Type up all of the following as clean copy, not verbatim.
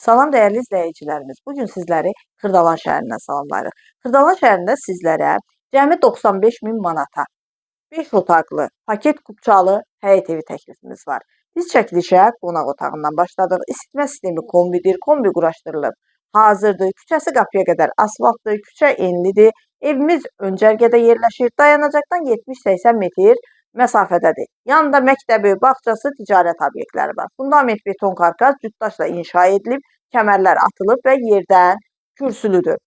Salam dəyərli izləyicilərimiz. Bugün sizləri Xırdalan şəhərindən salamlayırıq. Xırdalan şəhərində sizlərə cəmi 95 min manata 5 otaqlı, paket kupçalı həyət evi təklifimiz var. Biz çəkilişə qonaq otağından başladıq. İsitmə sistemi kombidir, kombi quraşdırılıb. Hazırdır. Küçəsi qapıya qədər asfaltdır, küçə enlidir. Evimiz öncərgədə yerləşir. Dayanacaqdan 70-80 metr məsafədədir. Yanında məktəbi, bağçası, ticarət obyektləri var. Fundament beton karkas cütdaşla inşa edilib, kəmərlər atılıb və yerdən kürsülüdür.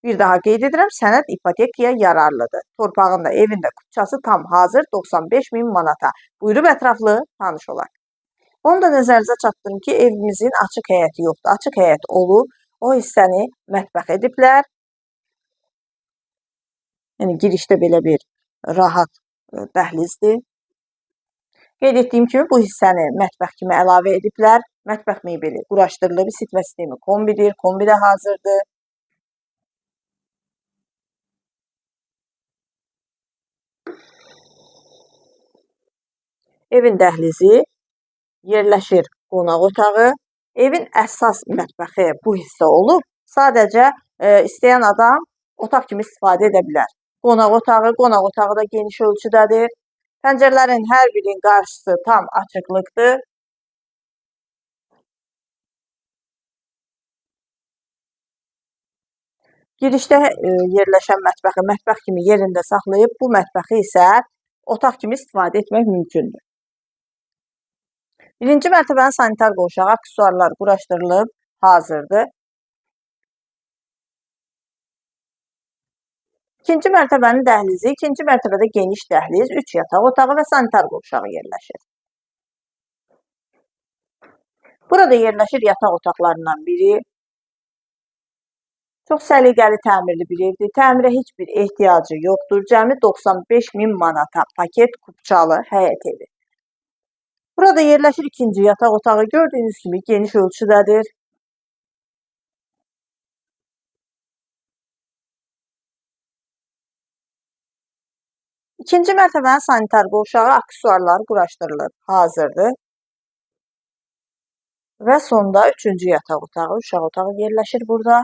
Bir daha qeyd edirəm, sənəd ipotekaya yararlıdır. Torpağın da, evin də kupçası tam hazır 95 min manata. Buyurub ətraflı tanış olaq. Onu da nəzərinizə çatdırım ki, evimizin açıq həyəti yoxdur. Açıq həyət olub, o hissəni mətbəx ediblər. Yəni girişdə belə bir rahat dəhlizdir. Qeyd etdiyim kimi bu hissəni mətbəx kimi əlavə ediblər. Mətbəx mebeli quraşdırılıb, isitmə sistemi kombidir, kombi də hazırdır. Evin dəhlizi yerləşir qonaq otağı. Evin əsas mətbəxi bu hissə olub. Sadəcə istəyən adam otaq kimi istifadə edə bilər. Qonaq otağı da geniş ölçüdədir. Pəncərələrin hər birinin qarşısı tam açıqlıqdır. Girişdə yerləşən mətbəx kimi yerində saxlayıb, bu mətbəxi isə otaq kimi istifadə etmək mümkündür. Birinci mərtəbənin sanitar qovşağı, aksesuarlar quraşdırılıb, hazırdır. İkinci mərtəbənin dəhlizi, ikinci mərtəbədə geniş dəhliz, 3 yataq otağı və sanitar qovşağı yerləşir. Burada yerləşir yataq otaqlarından biri. Çox səliqəli təmirli bir evdir. Təmirə heç bir ehtiyacı yoxdur. Cəmi 95 min manata paket kupçalı həyət evi. Burada yerləşir ikinci yataq otağı. Gördüyünüz kimi geniş ölçüdədir. İkinci mərtəbənin sanitar qovşağı, aksesuarlar quraşdırılıb, hazırdır. Və sonda üçüncü yataq otağı, uşaq otağı yerləşir burada.